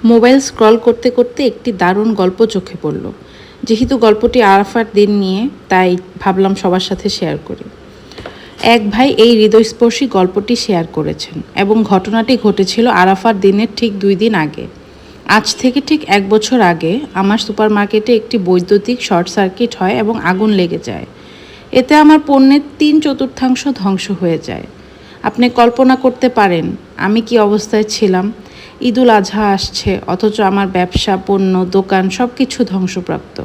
Mobile scroll করতে করতে একটি দারুণ গল্প চোখে পড়ল। যেহেতু গল্পটি আরাফার দিন নিয়ে, তাই ভাবলাম সবার সাথে শেয়ার করি। এক ভাই এই হৃদয়স্পর্শী গল্পটি শেয়ার করেছেন এবং ঘটনাটি ঘটেছিল আরাফার দিনের ঠিক 2 দিন আগে। আজ থেকে ঠিক 1 বছর আগে আমার সুপারমার্কেটে একটি বৈদ্যুতিক শর্ট সার্কিট হয় এবং আগুন লেগে যায়। এতে আমার পণ্যের 3/4 ধ্বংস হয়ে যায়। আপনি কল্পনা করতে পারেন আমি কি অবস্থায় ছিলাম। ঈদুল আজহা আসছে, অথচ আমার ব্যবসা, পণ্য, দোকান সব কিছু ধ্বংসপ্রাপ্ত।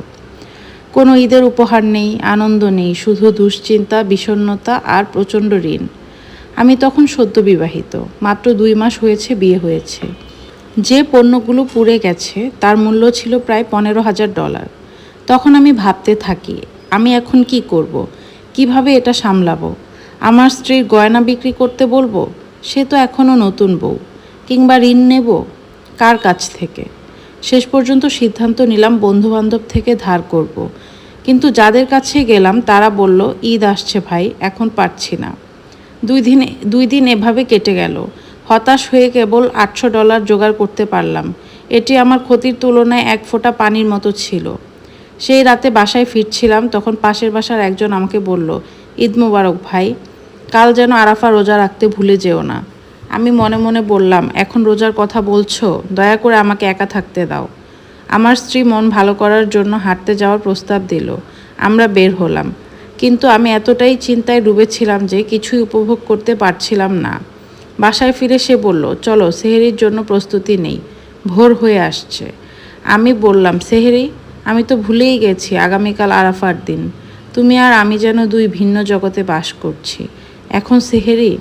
কোনো ঈদের উপহার নেই, আনন্দ নেই, শুধু দুশ্চিন্তা, বিষণ্ণতা আর প্রচণ্ড ঋণ। আমি তখন সদ্য বিবাহিত, মাত্র 2 মাস হয়েছে বিয়ে হয়েছে। যে পণ্যগুলো পুড়ে গেছে তার মূল্য ছিল প্রায় $15,000। তখন আমি ভাবতে থাকি, আমি এখন কি করব, কিভাবে এটা সামলাবো। আমার স্ত্রীর গয়না বিক্রি করতে বলবো, সে তো এখনও নতুন বউ। কিংবা ঋণ নেব কার কাছ থেকে। শেষ পর্যন্ত সিদ্ধান্ত নিলাম বন্ধুবান্ধব থেকে ধার করব। কিন্তু যাদের কাছে গেলাম তারা বলল, ঈদ আসছে ভাই, এখন পারছি না। 2 দিন এভাবে কেটে গেল। হতাশ হয়ে কেবল $800 জোগাড় করতে পারলাম। এটি আমার ক্ষতির তুলনায় 1 ফোঁটা পানির মতো ছিল। সেই রাতে বাসায় ফিরছিলাম, তখন পাশের বাসার একজন আমাকে বলল, ঈদ মোবারক ভাই, কাল যেন আরাফা রোজা রাখতে ভুলে যেও না। আমি মনে মনে বললাম, এখন রোজার কথা বলছো, দয়া করে আমাকে একা থাকতে দাও। আমার স্ত্রী মন ভালো করার জন্য হাঁটতে যাওয়ার প্রস্তাব দিল। আমরা বের হলাম, কিন্তু আমি এতটাই চিন্তায় ডুবেছিলাম যে কিছুই উপভোগ করতে পারছিলাম না। বাসায় ফিরে সে বলল, চলো সেহরির জন্য প্রস্তুতি নেই, ভোর হয়ে আসছে। আমি বললাম, সেহরি? আমি তো ভুলেই গেছি আগামীকাল আরাফার দিন। তুমি আর আমি যেন 2 ভিন্ন জগতে বাস করছি। এখন সেহরি,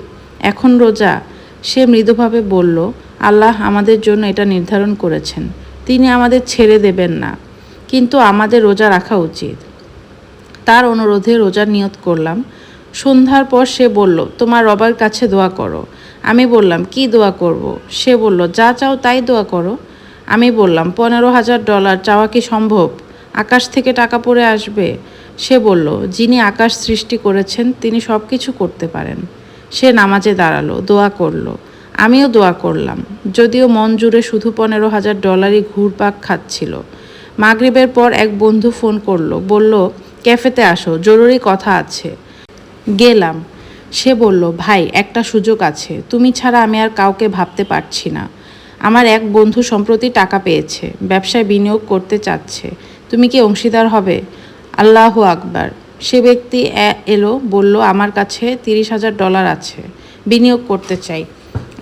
এখন রোজা। সে মৃদুভাবে বলল, আল্লাহ আমাদের জন্য এটা নির্ধারণ করেছেন, তিনি আমাদের ছেড়ে দেবেন না, কিন্তু আমাদের রোজা রাখা উচিত। তার অনুরোধে রোজার নিয়ত করলাম। সন্ধ্যার পর সে বলল, তোমার রবের কাছে দোয়া করো। আমি বললাম, কি দোয়া করব? সে বলল, যা চাও তাই দোয়া করো। আমি বললাম, $15,000 চাওয়া কি সম্ভব? আকাশ থেকে টাকা পড়ে আসবে? সে বলল, যিনি আকাশ সৃষ্টি করেছেন তিনি সব কিছু করতে পারেন। সে নামাজে দাঁড়ালো, দোয়া করলো। আমিও দোয়া করলাম, যদিও মন জুড়ে শুধু $15,000ই ঘুরপাক খাচ্ছিল। মাগরিবের পর এক বন্ধু ফোন করলো, বলল, ক্যাফেতে আসো, জরুরি কথা আছে। গেলাম। সে বলল, ভাই, একটা সুযোগ আছে, তুমি ছাড়া আমি আর কাউকে ভাবতে পারছি না। আমার এক বন্ধু সম্প্রতি টাকা পেয়েছে, ব্যবসায় বিনিয়োগ করতে চাচ্ছে। তুমি কি অংশীদার হবে? আল্লাহু আকবার। সে ব্যক্তি এলো, বলল, আমার কাছে $30,000 আছে, বিনিয়োগ করতে চাই।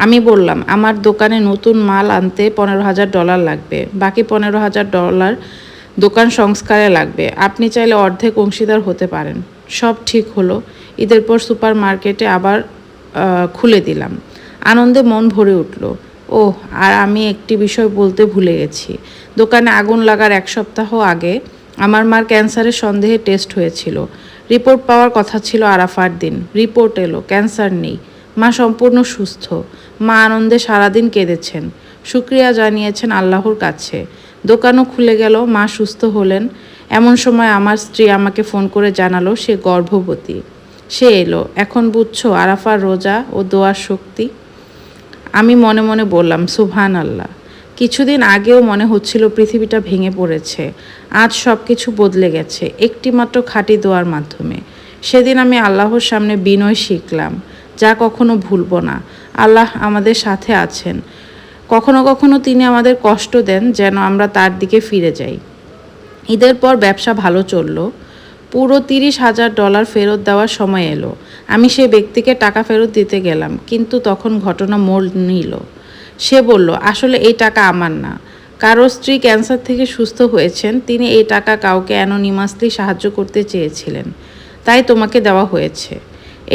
আমি বললাম, আমার দোকানে নতুন মাল আনতে $15,000 লাগবে, বাকি $15,000 দোকান সংস্কারে লাগবে। আপনি চাইলে অর্ধেক অংশীদার হতে পারেন। সব ঠিক হলো। ঈদের পর সুপার মার্কেটে আবার খুলে দিলাম। আনন্দে মন ভরে উঠল। ওহ, আর আমি একটি বিষয় বলতে ভুলে গেছি। দোকানে আগুন লাগার 1 সপ্তাহ আগে আমার মার ক্যান্সারের সন্দেহে টেস্ট হয়েছিল। রিপোর্ট পাওয়ার কথা ছিল আরাফার দিন। রিপোর্ট এলো, ক্যান্সার নেই। মা সম্পূর্ণ সুস্থ। মা আনন্দে সারাদিন কেঁদেছেন, শুকরিয়া জানিয়েছেন আল্লাহর কাছে। দোকানও খুলে গেল, মা সুস্থ হলেন। এমন সময় আমার স্ত্রী আমাকে ফোন করে জানালো সে গর্ভবতী। সে এলো। এখন বুঝছো আরাফার রোজা ও দোয়ার শক্তি? আমি মনে মনে বললাম, সুবহান আল্লাহ। কিছুদিন আগেও মনে হচ্ছিল পৃথিবীটা ভেঙে পড়েছে। আজ সব কিছু বদলে গেছে একটিমাত্র খাঁটি দোয়ার মাধ্যমে। সেদিন আমি আল্লাহর সামনে বিনয় শিখলাম, যা কখনো ভুলব না। আল্লাহ আমাদের সাথে আছেন। কখনো কখনো তিনি আমাদের কষ্ট দেন যেন আমরা তার দিকে ফিরে যাই। ঈদের পর ব্যবসা ভালো চলল। পুরো $30,000 ফেরত দেওয়ার সময় এলো। আমি সেই ব্যক্তিকে টাকা ফেরত দিতে গেলাম, কিন্তু তখন ঘটনা মোড় নিল। সে বলল, আসলে এই টাকা আমার না। কারো স্ত্রী ক্যান্সার থেকে সুস্থ হয়েছেন, তিনি এই টাকা কাউকে অ্যানোনিমাসলি সাহায্য করতে চেয়েছিলেন, তাই তোমাকে দেওয়া হয়েছে।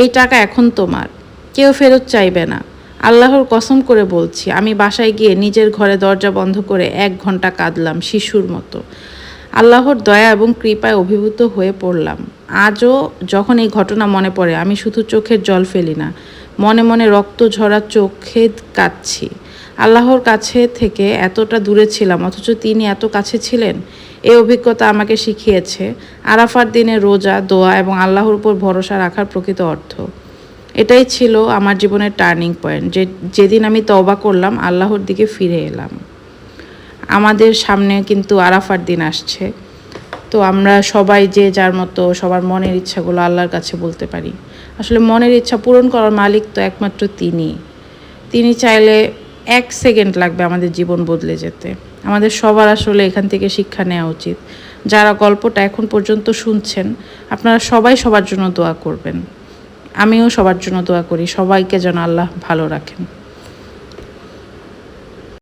এই টাকা এখন তোমার, কেউ ফেরত চাইবে না। আল্লাহর কসম করে বলছি, আমি বাসায় গিয়ে নিজের ঘরে দরজা বন্ধ করে 1 ঘন্টা কাঁদলাম শিশুর মতো। আল্লাহর দয়া এবং কৃপায় অভিভূত হয়ে পড়লাম। আজও যখন এই ঘটনা মনে পড়ে, আমি শুধু চোখের জল ফেলি না, মনে মনে রক্ত ঝরা চোখে কাঁদছি। আল্লাহর কাছে থেকে এতটা দূরে ছিলাম, অথচ তিনি এত কাছে ছিলেন। এই অভিজ্ঞতা আমাকে শিখিয়েছে আরাফার দিনে রোজা, দোয়া এবং আল্লাহর উপর ভরসা রাখার প্রকৃত অর্থ। এটাই ছিল আমার জীবনের টার্নিং পয়েন্ট, যেদিন আমি তওবা করলাম, আল্লাহর দিকে ফিরে এলাম। আমাদের সামনে কিন্তু আরাফার দিন আসছে, তো আমরা সবাই যে যার মতো সবার মনের ইচ্ছাগুলো আল্লাহর কাছে বলতে পারি। আসলে মনের ইচ্ছা পূরণ করার মালিক তো একমাত্র তিনি চাইলে 1 সেকেন্ড লাগবে আমাদের জীবন বদলে যেতে। আমাদের সবার আসলে এখান থেকে শিক্ষা নেওয়া উচিত। যারা গল্পটা এখন পর্যন্ত শুনছেন, আপনারা সবাই সবার জন্য দোয়া করবেন। আমিও সবার জন্য দোয়া করি, সবাইকে যেন আল্লাহ ভালো রাখেন।